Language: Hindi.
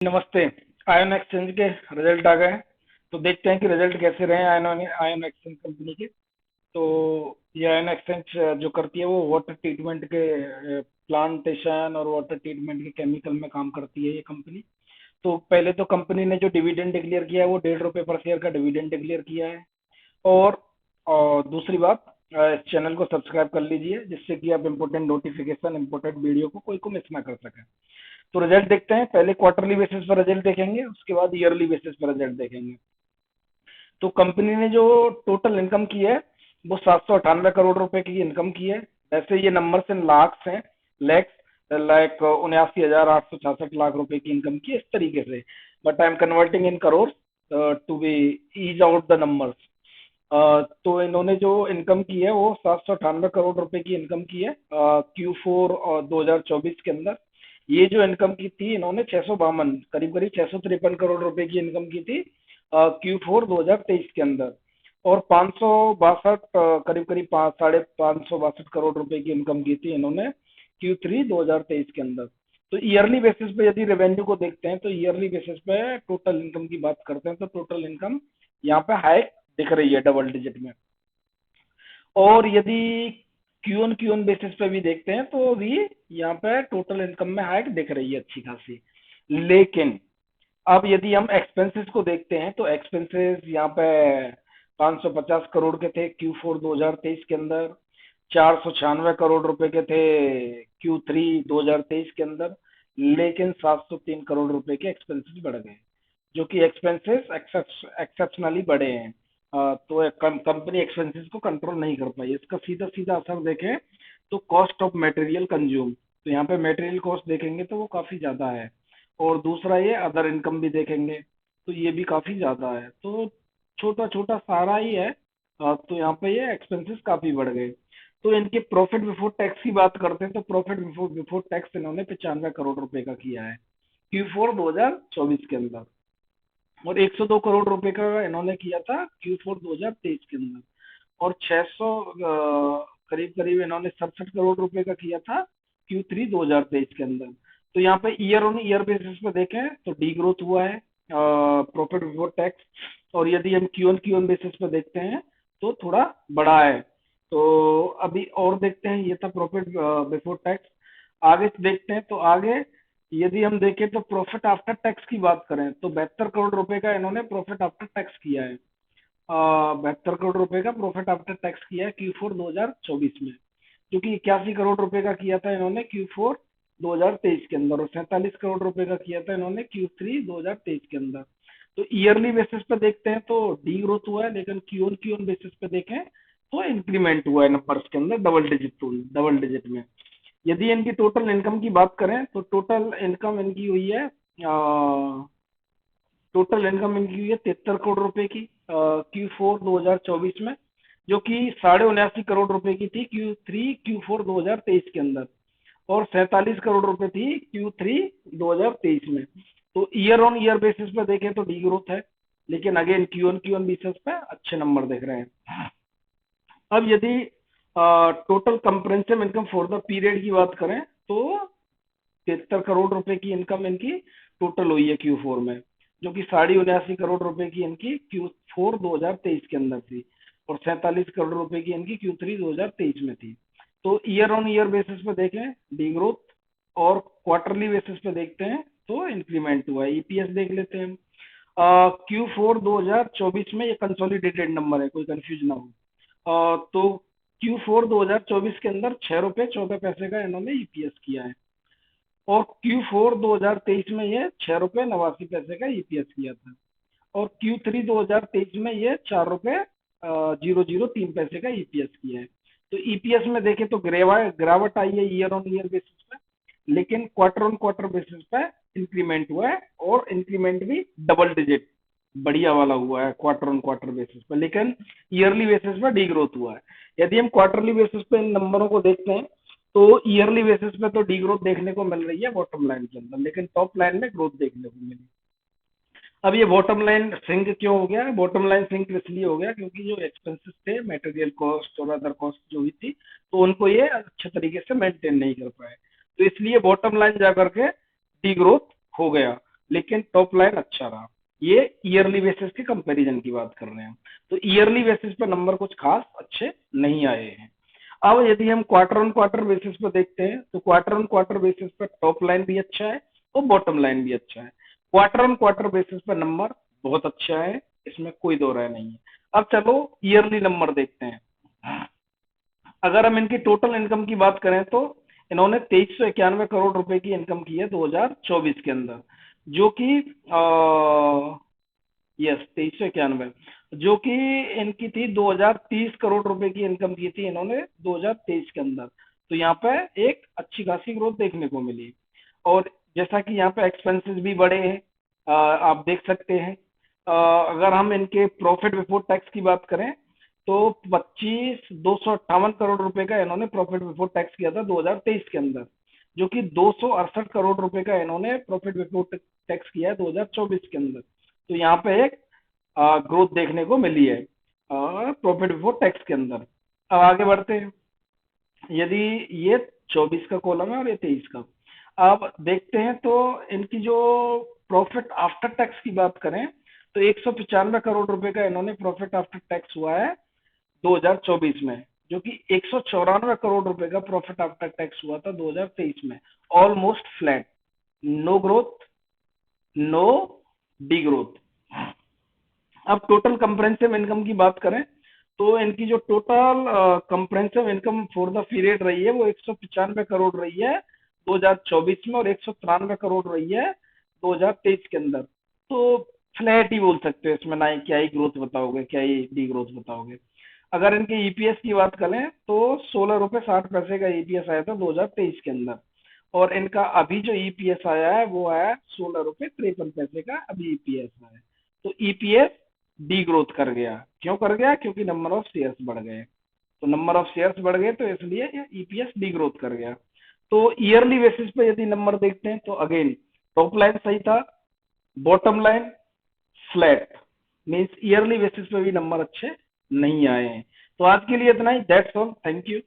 नमस्ते। आयन एक्सचेंज के रिजल्ट आ गए हैं। तो देखते हैं कि रिजल्ट कैसे रहे आयन आयन एक्सचेंज कंपनी के। तो ये आयन एक्सचेंज जो करती है वो वाटर ट्रीटमेंट के प्लांटेशन और वाटर ट्रीटमेंट के केमिकल में काम करती है ये कंपनी। तो पहले तो कंपनी ने जो डिविडेंड डिक्लेयर किया है वो ₹1.5 पर शेयर का डिविडेंड डिक्लेयर किया है। और, दूसरी बात, इस चैनल को सब्सक्राइब कर लीजिए जिससे कि आप इम्पोर्टेंट नोटिफिकेशन इम्पोर्टेंट वीडियो को कोई को मिस ना कर सकें। तो रिजल्ट देखते हैं। पहले क्वार्टरली बेसिस पर रिजल्ट देखेंगे, उसके बाद ईयरली बेसिस पर रिजल्ट देखेंगे। तो कंपनी ने जो टोटल इनकम की है वो 798 करोड़ रुपए की इनकम की है। वैसे ये नंबर्स इन लाख्स हैं, लैक्स, लाइक 79,866 लाख रुपए की इनकम की है इस तरीके से। But I am converting in crore to be ease out the numbers. तो इन्होंने जो इनकम की है वो 798 करोड़ रुपए की इनकम की है Q4 और 2024 के अंदर। ये जो इनकम की थी इन्होंने 652 करीब करीब 653 करोड़ रुपए की इनकम की थी Q4 2023 के अंदर। और 562 करीब करीब 562 रुपए की इनकम की थी इन्होंने Q3 2023 के अंदर। तो ईयरली बेसिस पे यदि रेवेन्यू को देखते हैं तो ईयरली बेसिस पे टोटल इनकम की बात करते हैं तो टोटल इनकम यहाँ पे हाइक दिख रही है डबल डिजिट में। और यदि क्यू ऑन बेसिस पे भी देखते हैं तो भी यहाँ पे टोटल इनकम में हाइक दिख रही है अच्छी खासी। लेकिन अब यदि हम एक्सपेंसेस को देखते हैं तो एक्सपेंसेस यहाँ पे 550 करोड़ के थे Q4 2023 के अंदर, 496 करोड़ रुपए के थे Q3 2023 के अंदर। लेकिन 703 करोड़ रुपए के एक्सपेंसेस बढ़ गए, जो कि एक्सपेंसेस एक्सेप्शनली बढ़े हैं। तो कंपनी एक्सपेंसेस को कंट्रोल नहीं कर पाई। इसका सीधा सीधा असर देखें तो कॉस्ट ऑफ मटेरियल कंज्यूम, तो यहाँ पे मटेरियल कॉस्ट देखेंगे तो वो काफी ज्यादा है। और दूसरा ये अदर इनकम भी देखेंगे तो ये भी काफी ज्यादा है। तो छोटा छोटा सारा ही है। तो यहाँ पे ये एक्सपेंसेस काफी बढ़ गए। तो इनके प्रॉफिट बिफोर टैक्स की बात करते हैं तो प्रॉफिट बिफोर बिफोर टैक्स इन्होंने 95 करोड़ रुपए का किया है Q4 2024 के अंदर। और 102 करोड़ रुपए का इन्होंने किया था Q4 2023 के अंदर। और 600 करीब करीब इन्होंने 67 करोड़ रुपए का किया था Q3 2023 के अंदर। तो यहाँ पे ईयर ऑन ईयर बेसिस पे देखें तो डी ग्रोथ हुआ है प्रॉफिट बिफोर टैक्स। और यदि हम क्यू ऑन बेसिस पे देखते हैं तो थोड़ा बढ़ा है। तो अभी और देखते हैं, ये था प्रॉफिट बिफोर टैक्स। आगे देखते हैं तो आगे यदि हम देखें तो प्रॉफिट आफ्टर टैक्स की बात करें तो 72 करोड़ रुपए का इन्होंने प्रॉफिट आफ्टर टैक्स किया है। 72 करोड़ रुपए का प्रॉफिट आफ्टर टैक्स किया है Q4 2024 में, जो कि 81 करोड़ रुपए का किया था इन्होंने Q4 2023 के अंदर। और 47 करोड़ रुपए का किया था इन्होंने Q3 2023 के अंदर। तो ईयरली बेसिस पे देखते हैं तो डी ग्रोथ हुआ है, लेकिन क्यू ऑन बेसिस पे देखें तो इंक्रीमेंट हुआ है नंबर्स के अंदर डबल डिजिट में। यदि इनकी टोटल इनकम की बात करें तो टोटल इनकम इनकी हुई है, टोटल इनकम इनकी हुई है 73 करोड़ रुपए की Q4 2024 में, जो कि 79.5 करोड़ रुपए की थी Q4 2023 के अंदर। और 47 करोड़ रुपए थी Q3 2023 में। तो ईयर ऑन ईयर बेसिस पे देखें तो डी ग्रोथ है, लेकिन अगेन क्यू ऑन बेसिस पे अच्छे नंबर दिख रहे हैं। अब यदि total comprehensive income for the period की बात करें तो 73 करोड़ रुपए की इनकम इनकी टोटल हुई है Q4 में, जो कि 79.5 करोड़ रुपए की इनकी Q4 2023 के अंदर थी। और 47 करोड़ रुपए की इनकी Q3 2023 में थी। तो ईयर ऑन ईयर बेसिस पे देखें डी ग्रोथ, और क्वार्टरली बेसिस पे देखते हैं तो इंक्रीमेंट हुआ है। ईपीएस देख लेते हैं हम। Q4 2024 में ये कंसोलिडेटेड नंबर है, कोई कंफ्यूज ना हो। तो Q4 2024 के अंदर 6 रुपए 14 पैसे का इन्होंने ईपीएस किया है। और Q4 2023 में ये 6 रुपए 89 पैसे का ईपीएस किया था। और Q3 2023 में ये 4 रुपए 003 पैसे का ईपीएस किया है। तो ईपीएस में देखें तो गिरावट आई है ईयर ऑन ईयर बेसिस पे, लेकिन क्वार्टर ऑन क्वार्टर बेसिस पे इंक्रीमेंट हुआ है। और इंक्रीमेंट भी डबल डिजिट बढ़िया वाला हुआ है क्वार्टर ऑन क्वार्टर बेसिस पे, लेकिन ईयरली बेसिस पे डी ग्रोथ हुआ है। यदि हम क्वार्टरली बेसिस पे इन नंबरों को देखते हैं तो ईयरली बेसिस पे तो डी ग्रोथ देखने को मिल रही है बॉटम लाइन के अंदर, लेकिन टॉप लाइन में ग्रोथ देखने को मिली। अब ये बॉटम लाइन सिंक क्यों हो गया? बॉटम लाइन सिंक इसलिए हो गया क्योंकि जो एक्सपेंसेस थे, मटेरियल कॉस्ट और अदर कॉस्ट जो भी थी, तो उनको ये अच्छे तरीके से मेंटेन नहीं कर पाए, तो इसलिए बॉटम लाइन जा करके डी ग्रोथ हो गया। लेकिन टॉप लाइन अच्छा रहा। ये ईयरली बेसिस के कंपैरिजन की बात कर रहे हैं। तो ईयरली बेसिस पर नंबर कुछ खास अच्छे नहीं आए हैं। अब यदि हम क्वार्टर ऑन क्वार्टर बेसिस पर देखते हैं तो क्वार्टर ऑन क्वार्टर बेसिस पर टॉप लाइन भी अच्छा है और बॉटम लाइन भी अच्छा है। क्वार्टर ऑन क्वार्टर बेसिस पर नंबर बहुत अच्छा है, इसमें कोई दो राय नहीं है। अब चलो ईयरली नंबर देखते हैं। अगर हम इनकी टोटल इनकम की बात करें तो इन्होंने 2391 करोड़ रुपए की इनकम की है 2024 के अंदर, जो कि यस 2391, जो कि इनकी थी 2030 करोड़ रुपए की इनकम की थी इन्होंने 2023 के अंदर। तो यहाँ पे एक अच्छी खासी ग्रोथ देखने को मिली। और जैसा कि यहाँ पे एक्सपेंसेस भी बढ़े हैं, आप देख सकते हैं। अगर हम इनके प्रॉफिट बिफोर टैक्स की बात करें तो 25,258 करोड़ रुपए का इन्होंने प्रॉफिट बिफोर टैक्स किया था 2023 के अंदर, जो कि 268 करोड़ रुपए का इन्होंने प्रॉफिट बिफोर टैक्स किया है 2024 के अंदर। तो यहाँ पे एक ग्रोथ देखने को मिली है प्रॉफिट बिफोर टैक्स के अंदर। अब आगे बढ़ते हैं। यदि ये 24 का कॉलम है और ये 23 का, अब देखते हैं तो इनकी जो प्रॉफिट आफ्टर टैक्स की बात करें तो 195 करोड़ रुपए का इन्होंने प्रॉफिट आफ्टर टैक्स हुआ है 2024 में, जो कि 194 करोड़ रुपए का प्रॉफिट आफ्टर टैक्स हुआ था 2023 में। Almost flat, no growth, no degrowth. अब टोटल कंप्रेंसिव इनकम की बात करें तो इनकी जो total comprehensive income for the period रही है वो 195 करोड़ रही है 2024 में और 193 करोड़ रही है 2023 के अंदर। तो फ्लैट ही बोल सकते हो इसमें, ना ही क्या ही ग्रोथ बताओगे क्या ही डी ग्रोथ बताओगे। अगर इनके ईपीएस की बात करें तो 16 रुपए 60 पैसे का ईपीएस आया था 2023 के अंदर, और इनका अभी जो ईपीएस आया है वो आया 16 रुपए 53 पैसे का अभी ईपीएस आया है। तो ईपीएस डी ग्रोथ कर गया। क्यों कर गया? क्योंकि नंबर ऑफ शेयर्स बढ़ गए। तो नंबर ऑफ शेयर्स बढ़ गए तो इसलिए ईपीएस डी ग्रोथ कर गया। तो ईयरली बेसिस पे यदि नंबर देखते हैं तो अगेन टॉप लाइन सही था, bottom line flat, means yearly basis पे भी नंबर अच्छे नहीं आए हैं। तो आज के लिए इतना ही, दैट्स ऑल, थैंक यू।